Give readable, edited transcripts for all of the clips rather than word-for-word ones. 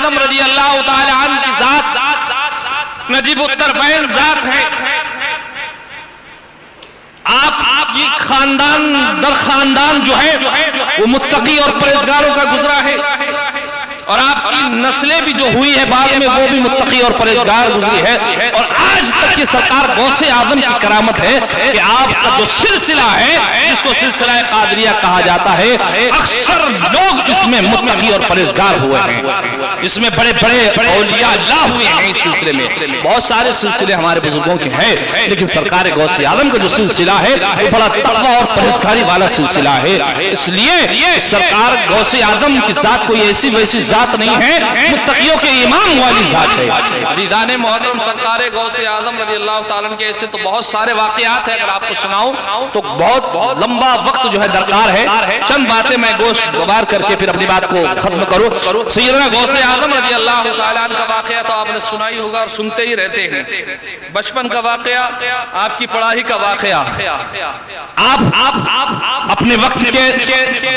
आजम रजी अल्लाह ताला अन्हु की जात नजीबुत तरफ़ैन जात है। आपकी खानदान दर खानदान जो है वो मुत्तकी और परहेजगारों का गुजरा है, और आपकी नस्लें भी जो हुई है बाद में वो भी मुत्तकी और परहेजगार गुजरी है। और आज तक की सरकार गौसे आजम की करामत है कि आपका जो सिलसिला है, जिसको सिलसिला कादरिया कहा जाता है, अक्सर लोग इसमें मुत्तकी और परहेजगार हुए हैं, इसमें बड़े बड़े औलिया अल्लाह हुए हैं। इस सिलसिले में बहुत सारे सिलसिले हमारे बुजुर्गों के हैं, लेकिन सरकार गौसे आजम का जो सिलसिला है वो बड़ा तक़वा और परहेजगारी वाला सिलसिला है। इसलिए सरकार गौसे आजम की जात कोई ऐसी वैसी जात नहीं है, मुत्तकियों के इमाम वाली जात है। दीदाने मोहतरम सरकार गौसे आजम रज़ी अल्लाह ताला अन्हु के ऐसे तो बहुत सारे वाक़यात हैं, अगर आपको सुनाऊं तो बहुत लंबा वक्त जो है दरकार है। चंद बातें मैं गोश्त गुबार करके फिर अपनी बात को खत्म करूं। सैयदना गौसे आजम रज़ी अल्लाह ताला अन्हु का वाक़या तो आपने सुना ही होगा और सुनते ही रहते हैं। बचपन का वाक़या, आपकी पढ़ाई का वाक़या। आप अपने वक्त के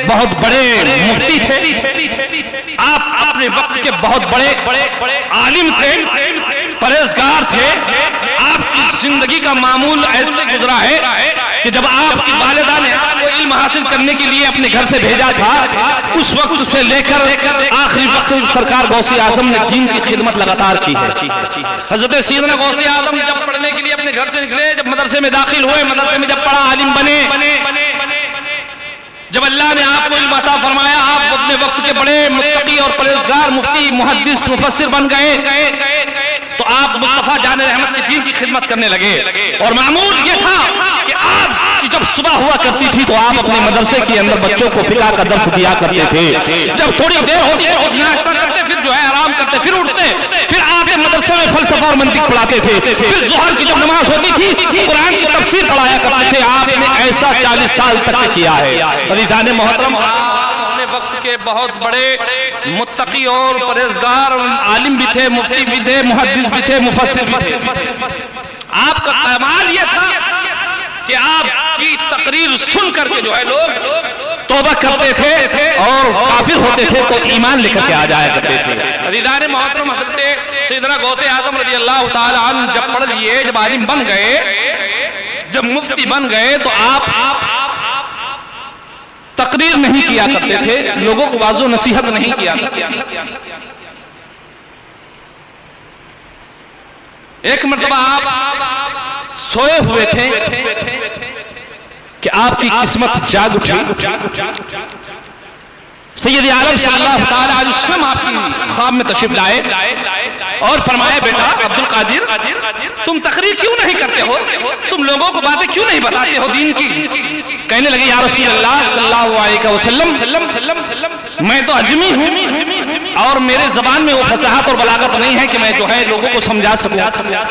बहुत बड़े मुफ्ती थे, आप अपने वक्त के बहुत बड़े आलिम थे, परहेजगार थे। आपकी जिंदगी का मामूल ऐसे गुजरा है कि जब आपकी वालिदा ने आपको इल्म हासिल करने के लिए अपने घर से भेजा था, उस वक्त से लेकर आखिरी वक्त सरकार गौसे आजम ने दीन की खिदमत लगातार की है। हजरत सैयदना गौसे आजम जब पढ़ने के लिए अपने घर से निकले, जब मदरसे में दाखिल हुए, मदरसे में जब पढ़ा, आलिम बने, जब अल्लाह ने आपको इल्म अता फरमाया, आप अपने वक्त के बड़े मुत्तकी और परहेजगार मुफ्ती मुहद्दिस मुफस्सिर बन गए, तो आप मुस्तफा जाने रहमत की दीन की खिदमत करने लगे। और मामूल ये था कि आपकी जब सुबह हुआ करती थी तो आप अपने मदरसे के अंदर बच्चों को फिक़ह का दर्स दिया करते थे। जब थोड़ी देर होती है नाश्ता करते, फिर जो है आराम करते, फिर उठते, फिर आके मदरसे में फलसफा और मंतिक पढ़ाते थे। फिर ज़ोहर की जब नमाज होती थी कुरान की तफसीर पढ़ाया करते थे। आपने ऐसा 40 साल तक किया है। अज़ीज़ाने मोहतरम, वक्त के बहुत बड़े मुत्तकी और परहेजगार आलिम भी थे, मुफ्ती भी थे, मुहद्दिस भी थे, मुफस्सिर भी थे। आपका कमाल ये था कि आपकी तकरीर सुन करके जो है लोग तौबा करते थे और काफिर होते थे तो ईमान लेकर के आ जाया करते थे। अज़ीज़ाने मोहतरम, हज़रत सैयदना गौसे आज़म रज़ी अल्लाह ताला अन्हु जब पढ़ लिए, जब आलिम बन गए, जब मुफ्ती बन गए, तो आप तकरीर नहीं किया करते थे, लोगों को वाज़ो नसीहत नहीं किया करते थे। एक मर्तबा आप सोए हुए थे कि आपकी किस्मत जाग उठी। सैयद आलम सल्लल्लाहु ताला अलैहि वसल्लम आपकी ख्वाब में तशरीफ लाए और फरमाया, बेटा अब्दुल कादिर, तुम तकरीर क्यों नहीं करते हो, तुम लोगों को बातें क्यों नहीं बताते हो दीन की। कहने लगे, या रसूल अल्लाह सल्लल्लाहु अलैहि वसल्लम, मैं तो अजमी हूँ और मेरे जबान में वो फसाहत और बलागत नहीं है कि मैं जो है लोगों को समझा सकूं।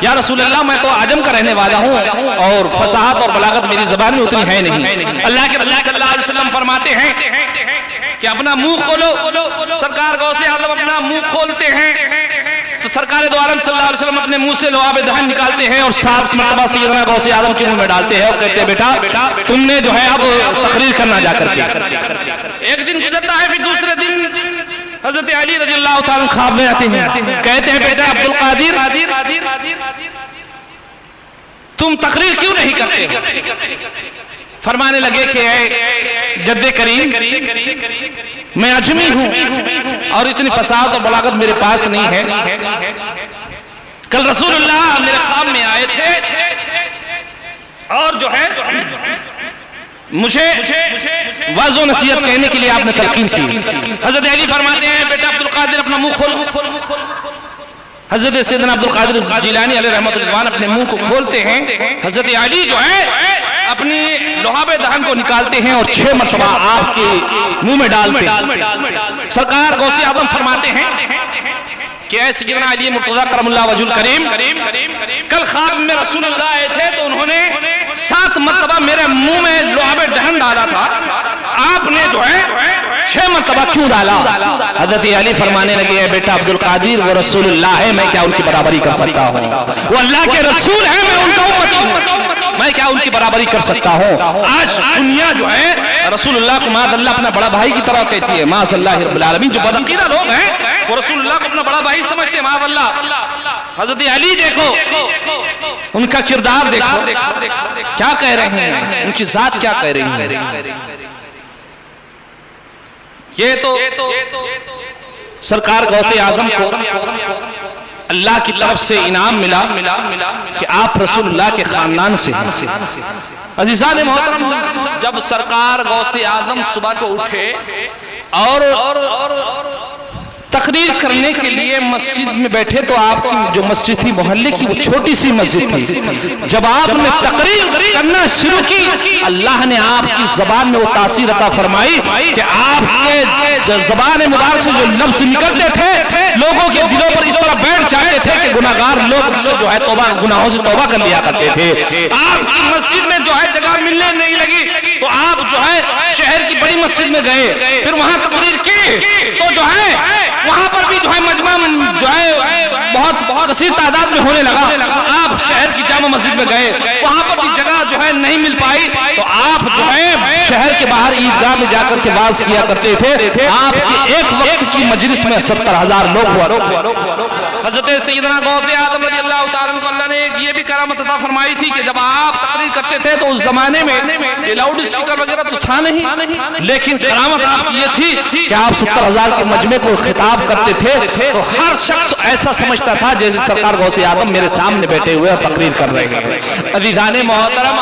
या रसूल अल्लाह, मैं तो आजम का रहने वाला हूँ और फसाहत और बलागत मेरी जबान में उतनी है नहीं। अल्लाह के रसूल सल्लल्लाहु अलैहि वसल्लम फरमाते हैं कि अपना मुंह खोलो। सरकार गौसे आज़म अपना मुंह खोलते हैं तो सरकार दो आलम सल्लल्लाहु अलैहि वसल्लम अपने मुंह से लोहाब दहन निकालते हैं और 7 मरतबा सैयदना गौसे आज़म के मुंह में डालते हैं और कहते हैं, बेटा तुमने जो है अब तकरीर करना जाकर के। एक दिन गुजरता है, फिर दूसरे दिन हजरत अली रज़ी अल्लाह ताला ख्वाब में आते हैं, कहते हैं, बेटा अब्दुल कादिर, तुम तकरीर क्यों नहीं करते। फरमाने लगे कि जद्दे करीम, मैं अजमी हूं और इतनी फसाद और बलागत मेरे पास नहीं है। कल रसूलुल्लाह मेरे ख्वाब में आए थे और जो है मुझे वाज़ो नसीहत कहने के लिए आपने तलकीन की। हजरत अली फरमाते हैं, बेटा अब्दुल कादिर अपना मुंह खोल। हजरत सैयदना अब्दुल कादिर जिलानी अलैहि रहमतुल्लाह अपने मुंह को खोलते हैं। हजरत अली जो है अपनी लोहाबे दहन को निकालते हैं और 6 मरतबा आपके मुंह में डालते हैं। सरकार गौसे आज़म फरमाते हैं कि ऐसे सैयदना अली मुर्तज़ा करमुल्लाह वजहुल करीम, कल ख्वाब में रसूलुल्लाह आए थे तो उन्होंने 7 मरतबा मेरे मुंह में लोहाबे दहन डाला था, आपने जो है 6 मरतबा क्यों डाला। हज़रत अली फरमाने लगे, बेटा अब्दुल कादिर वो रसूलुल्लाह है, मैं क्या उनकी बराबरी कर सकता हूँ, वो अल्लाह के रसूल है, मैं उनका उम्मती हूँ। मैं क्या उनकी बराबरी कर सकता हूँ। आज दुनिया जो है रसूलुल्लाह को माज़अल्लाह अपना बड़ा भाई की तरह कहती है, माज़अल्लाह रब्बिल आलमीन। जो बदअकीदा लोग हैं वो रसूलुल्लाह को अपना बड़ा भाई समझते हैं, माज़अल्लाह। हज़रत अली देखो, उनका किरदार देखो, क्या कह रहे हैं, उनकी जात क्या कह रही है। ये तो सरकार गौसे आजम को अल्लाह की तरफ से इनाम मिला कि आप रसूलुल्लाह के खानदान से। अज़ीज़ान मोहतरम, जब सरकार गौसे आजम सुबह को उठे और तकरीर करने के लिए मस्जिद में बैठे, तो आपकी जो मस्जिद थी मोहल्ले की, वो छोटी सी मस्जिद थी। जब आपने तकरीर करना शुरू की, अल्लाह ने आपकी जबान में वो तासीर अता फरमाई कि आपके जबान मुबारक से जो लफ्ज निकलते थे, लोगों के दिलों पर इस तरह बैठ जाते थे कि गुनाहगार लोग जो है तौबा, गुनाहों से तौबा कर लिया करते थे। आपकी मस्जिद में जो है जगह मिलने नहीं लगी, तो आप जो है शहर की बड़ी मस्जिद में गए, फिर वहां तकरीर की, तो जो है वहां पर भी जो है मजमा जो है बहुत कसीर तादाद में होने लगा। आप शहर की जामा मस्जिद में गए, वहां पर भी जगह जो है नहीं मिल पाई, तो आप जो है शहर के बाहर ईदगाह में जाकर के वाज किया करते थे। आपके एक वक्त की मजलिस में 70,000 लोग हुआ। हज़रत सैयदना गौसे आज़म रज़ियल्लाहु ताला अन्हु को अल्लाह ने ये भी करामत अता फरमाई थी कि जब आप तकरीर करते थे तो उस जमाने में ये लाउड स्पीकर वगैरह तो था नहीं, लेकिन करामत आपकी ये थी कि आप 70,000 के मजमे को खिताब करते थे, तो हर शख्स ऐसा समझता था जैसे सरकार गौसे आज़म मेरे सामने बैठे हुए और तकरीर कर रहे हैं। अज़ीज़ान मोहतरम,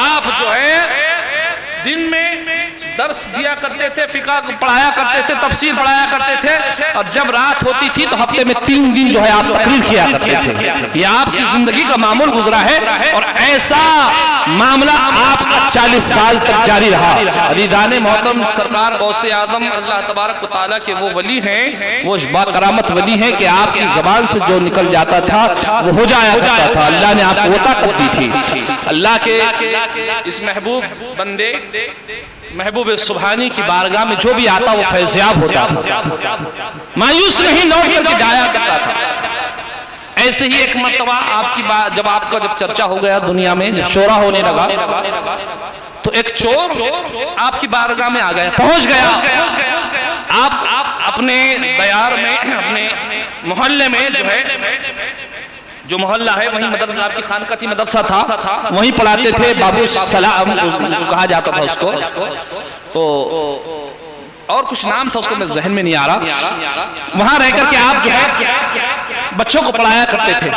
आप जो है दिन में दर्स दिया करते थे, फिक़ह पढ़ाया करते थे, तफसीर पढ़ाया करते थे, और जब रात होती थी तो हफ्ते में 3 दिन जो है आप तकरीर किया करते थे। ये आपकी जिंदगी का मामूल गुजरा है और ऐसा मामला आपका 40 साल तक जारी रहा। अज़ीज़ान मोहतरम, सरकार गौसे आज़म अल्लाह तबारक व तआला के वो वली हैं, वो बाकरामत वली हैं कि आपकी ज़बान से जो निकल जाता था वो हो जाया करता था। अल्लाह ने आपको वो ताकत दी थी। अल्लाह के इस महबूब बंदे महबूब सुबहानी की बारगाह में जो भी आता वो फैज़याब होता था, मायूस नहीं लौट करके जाया करता था। ऐसे ही एक मर्तबा आपकी बात जब आपका चर्चा हो गया दुनिया में, जब शोरा होने लगा, तो एक चोर आपकी बारगाह में आ गया, पहुंच गया। आप अपने दयार में, अपने मोहल्ले में जो है, जो मोहल्ला है वहीं मदरसा, आपकी खानका थी, मदरसा था, वहीं पढ़ाते थे, बाबू सलाम कहा जाता था उसको, तो और कुछ नाम था उसको मैं जहन में नहीं आ रहा। वहां रह करके आप जो है बच्चों को पढ़ाया करते थे।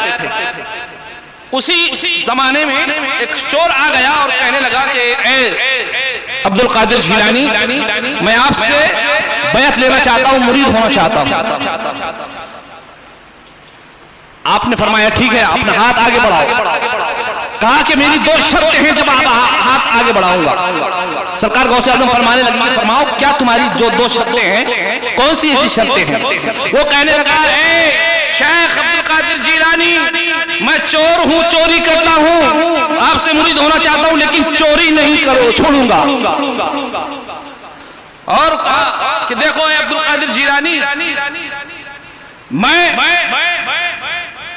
उसी जमाने में एक चोर आ गया और कहने लगा कि ए अब्दुल कादिर जिलानी, मैं आपसे बैत लेना चाहता हूं, मुरीद होना चाहता हूं। आपने फरमाया ठीक है, अपना हाथ आगे बढ़ाओ। कहा कि मेरी 2 शर्तें हैं जब आप हाथ आगे बढ़ाऊंगा। सरकार गौसे आज़म फरमाने लगी, फरमाओ क्या तुम्हारी जो 2 शर्तें हैं, कौन सी ऐसी शर्तें हैं? वो कहने लगा, शेख अब्दुल कादिर जिलानी, मैं चोर हूं, चोरी करता हूं, आपसे मुरीद होना चाहता हूं, लेकिन चोरी नहीं करो, छोड़ूंगा। और कहा कि देखो अब्दुल कादिर जिलानी, मैं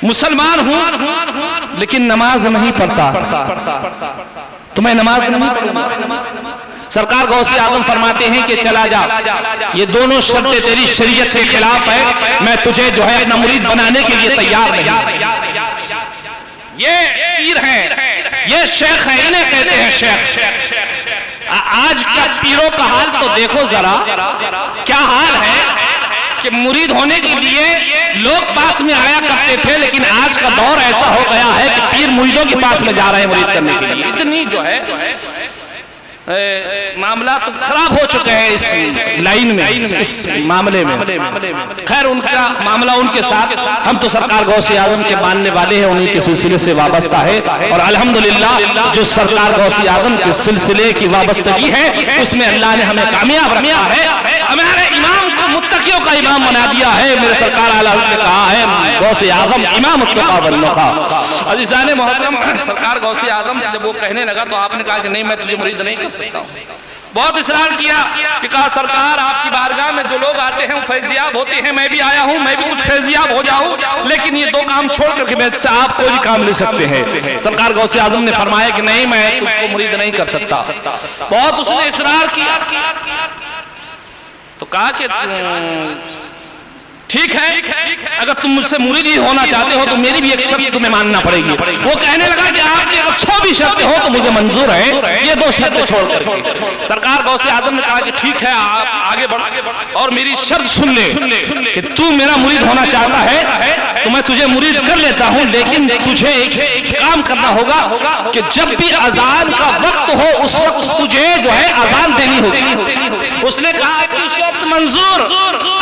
मुसलमान हूं लेकिन नमाज नहीं पढ़ता, तो मैं नमाज नहीं पढ़ूंगा। सरकार गौसे आज़म फरमाते हैं कि चला जा, ये दोनों शर्तें तेरी शरीयत के खिलाफ है, मैं तुझे जो है अपना मुरीद बनाने के लिए तैयार नहीं। ये पीर हैं, ये शेख हैं, इन्हें कहते हैं शेख। आज का पीरों का हाल तो देखो जरा, क्या हाल है कि मुरीद होने के लिए लोग पास में आया करते थे, लेकिन आज का दौर ऐसा हो गया है कि पीर मुरीदों के पास में जा रहे हैं मुरीद करने के लिए। इतनी जो है मामला तो खराब हो चुके हैं इस लाइन में, इस मामले में। खैर उनका मामला उनके साथ, हम तो सरकार गौसे आज़म के मानने वाले हैं, उन्हीं के सिलसिले से वाबस्ता है, और अल्हम्दुलिल्लाह जो सरकार गौसे आज़म के सिलसिले की वाबस्तगी है उसमें अल्लाह ने हमें कामयाब रखा है। हमारे इमाम को मुत्तकियों का इमाम बना दिया है। मेरे सरकार आला ने कहा है गौसे आज़म इमाम अज़ीज़ान मोहतरम, सरकार गौसे आज़म जब वो कहने लगा तो आपने कहा कि नहीं, मैं तुझे मुरीद नहीं कर सकता हूँ। बहुत इसरार किया कि कहा सरकार आपकी बारगाह में जो लोग आते हैं वो फैज़याब होते हैं, मैं भी आया हूँ, मैं भी कुछ फैजियाब हो जाऊं, लेकिन ये दो काम छोड़ करके मैं से आप कोई भी काम ले सकते हैं। सरकार गौसे आजम ने फरमाया कि नहीं, मैं तुझको मुरीद नहीं कर सकता। बहुत उसने इसरार किया, तो कहा कि ठीक है, अगर तुम मुझसे मुरीद ही होना चाहते हो तो मेरी भी एक शर्त तुम्हें मानना पड़ेगी। वो कहने लगा कि आपकी अगर 100 भी शर्तें हो तो मुझे मंजूर है, ये 2 शर्तें छोड़ करके। सरकार गौसे आजम ने कहा कि ठीक है, आप आगे बढ़ और मेरी शर्त सुन ले कि तू मेरा मुरीद होना चाहता है तो मैं तुझे मुरीद कर लेता हूं, लेकिन तुझे एक काम करना होगा कि जब भी अजान का वक्त हो उस वक्त तुझे जो है अजान देनी होगी। उसने कहा कि शर्त मंजूर,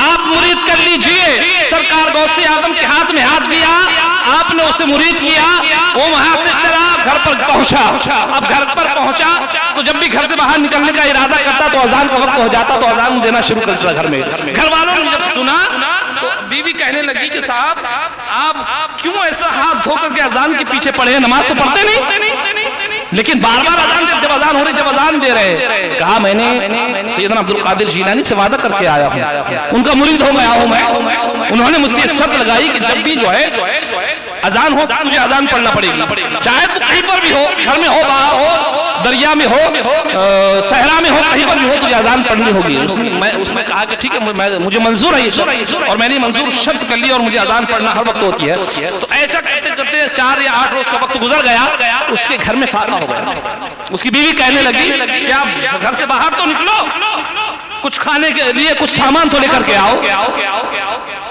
आप मुरीद कर लीजिए। सरकार गौसे आजम के हाथ में हाथ दिया, आपने उसे मुरीद किया, वो वहां से चला, घर पर पहुंचा। अब घर पर पहुंचा तो जब भी घर से बाहर निकलने का इरादा करता तो अजान का वक्त हो जाता, तो अजान देना शुरू कर दिया घर में। घर वालों ने जब सुना तो बीवी कहने लगी कि साहब आप क्यों ऐसा हाथ धो करके अजान के पीछे पड़े हैं, नमाज तो पढ़ते नहीं, लेकिन बार बार अजान जब अजान हो रही, जब अजान दे रहे। कहा मैंने सैयदना अब्दुल कादिर जीलानी से वादा करके आया हूं, उनका मुरीद हो गया हूं मैं। उन्होंने मुझसे शर्त लगाई कि जब भी जो है अजान हो तुझे अजान पढ़ना पड़ेगी, चाहे तू कहीं पर भी हो, घर में हो, बाहर हो, दरिया में हो, सहरा में हो, कहीं पर भी हो, तुझे अजान पढ़नी होगी। उसने कहा कि ठीक है, मुझे मंजूर है ये, और मैंने मंजूर शर्त कर ली और मुझे अजान पढ़ना हर वक्त होती है। तो ऐसा करते करते 4 या 8 रोज का वक्त गुजर गया। उसके घर में फाका हो गया। उसकी बीवी कहने लगी कि आप घर से बाहर तो निकलो, कुछ खाने के लिए कुछ सामान तो लेकर के आओ।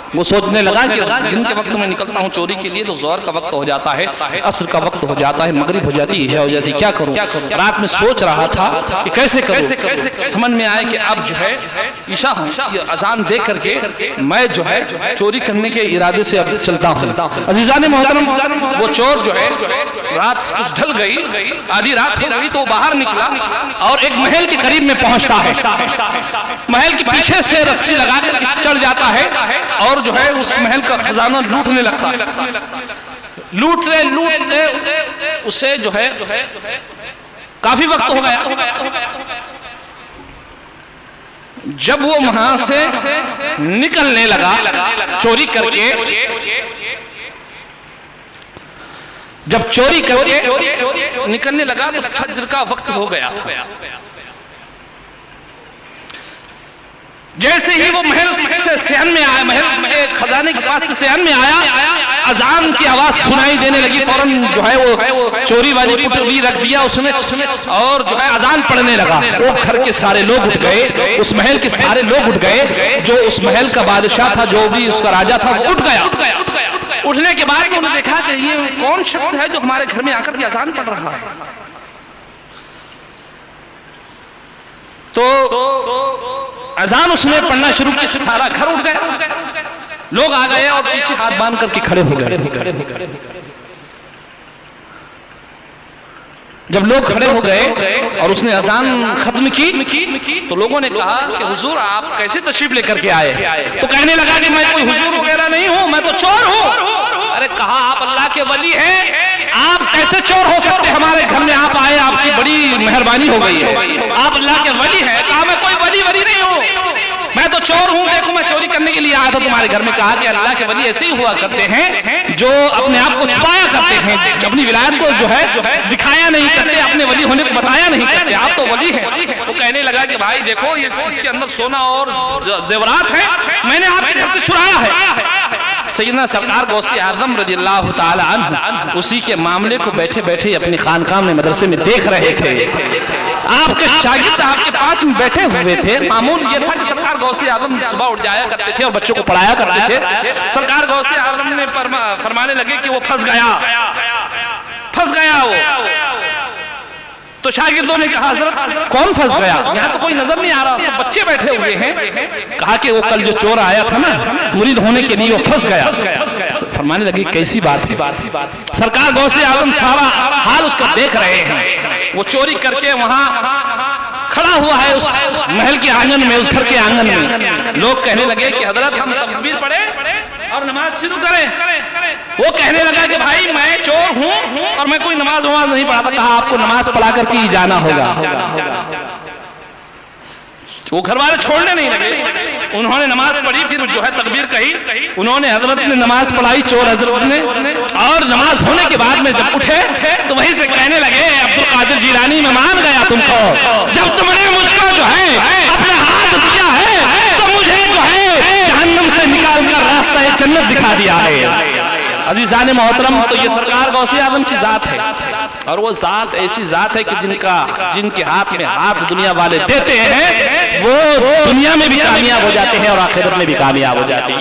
वो सोचने लगा कि दिन के वक्त में निकलता हूँ चोरी के लिए तो ज़ोहर का वक्त हो जाता है, असर का वक्त हो जाता है, मगरिब हो जाती है, ईशा हो जाती है, क्या करूँ। रात में सोच रहा था कि कैसे करूँ। समझ में आया कि अब जो है ईशा अजान दे करके मैं जो है चोरी करने के इरादे से अब चलता हूँ। अजीज़ान मोहतरम, वो चोर जो है रात कुछ ढल गई, आधी रात हो गई, तो बाहर निकला और एक महल के करीब में पहुंचता है। महल के पीछे से रस्सी लगा कर चढ़ जाता है और जो है उस महल का खजाना लूटने लगता है। लूटते उसे जो है काफी वक्त हो गया। जब वो वहां से निकलने लगा चोरी करके, जब चोरी करके निकलने लगा तो फज्र का वक्त हो गया। जैसे ही वो महल से सहन में आया, महल के खजाने के पास से सहन में आया, अजान की आवाज सुनाई देने लगी। फौरन जो है वो चोरी वाली पुटली रख दिया उसने और जो है अजान पढ़ने लगा। वो घर के सारे लोग उठ गए, उस महल के सारे लोग उठ गए। जो उस महल का बादशाह था, जो भी उसका राजा था, वो उठ गया। उठने के बाद उन्होंने देखा कि ये कौन शख्स है जो हमारे घर में आकर के अजान पढ़ रहा है। तो अजान उसने पढ़ना शुरू की, सारा घर उठ गया, लोग आ गए और पीछे हाथ बांध करके खड़े हो गए। जब लोग खड़े हो गए और उसने अजान खत्म की तो लोगों ने कहा कि हुजूर आप कैसे तशरीफ लेकर के आए। तो कहने लगा कि मैं कोई हुजूर वगैरह नहीं हूं, मैं तो चोर हूं। अरे कहा आप अल्लाह के वली हैं, आप कैसे चोर हो सकते, हमारे घर में आप आए, आपकी बड़ी मेहरबानी हो गई है, आप अल्लाह के वली हैं। कहा मैं कोई वली नहीं हूं, मैं तो चोर हूं, देखो मैं चोरी करने के लिए आया था तुम्हारे घर में। कहा कि अल्लाह के वली ऐसे ही हुआ करते हैं जो अपने आप को छुपाया करते हैं, अपनी विलायत को जो है दिखाया नहीं करते, अपने वली होने को बताया नहीं करते, आप तो वली हैं। वो कहने लगा कि भाई देखो ये इसके अंदर सोना और जेवरात है, मैंने आपके घर से चुराया है। सैयदना सरकार गौसे आजम रज़ियल्लाहु ताला अन्हु उसी के मामले को बैठे बैठे अपनी खानकाह में मदरसे में देख रहे थे। आपके शागिर्द आपके पास में बैठे हुए थे। मामूल ये था कि सरकार गौसे आजम सुबह उठ जाया करते थे और बच्चों को पढ़ाया करते थे। सरकार गौसे आजम ने फरमाने लगे कि वो फंस गया वो। तो शागिर्दों ने कहा हज़रत कौन फंस गया, यहाँ तो कोई नजर नहीं आ रहा, सब बच्चे बैठे हुए हैं। कहा कि वो कल जो चोर आया था ना मुरीद होने के लिए, वो फंस गया। फरमाने लगी कैसी बात है। सरकार गौसे आजम सारा हाल उसका देख रहे हैं। वो चोरी करके वहां खड़ा हुआ है उस महल के आंगन में, उस घर के आंगन में। लोग कहने लगे कि हजरत हम तकबीर पढ़े और नमाज शुरू करें। वो कहने लगा कि भाई मैं चोर हूं और मैं कोई नमाज नहीं पढ़ाता। कहा आपको नमाज पढ़ा करके ही जाना होगा। वो घर वाले छोड़ने नहीं लगे, उन्होंने नमाज पढ़ी, फिर जो है तकबीर कही, उन्होंने हजरत ने नमाज पढ़ाई, चोर हजरत ने, और नमाज होने के बाद में जब उठे तो वहीं से कहने लगे, अब्दुल कादिर जिलानी मैं मान गया तुमको, जब तुमने मुझको जो है अपना हाथ दिया है तो मुझे जो है जहन्नम से निकाल कर रास्ता जन्नत दिखा दिया है। अजीजान मोहतरम, तो ये सरकार गौसे आजम की जात है, और वो जात ऐसी जात है कि जिनके हाथ में हाथ दुनिया वाले देते हैं वो दुनिया में भी कामयाब हो जाते हैं और आखिरत में भी कामयाब हो जाते हैं।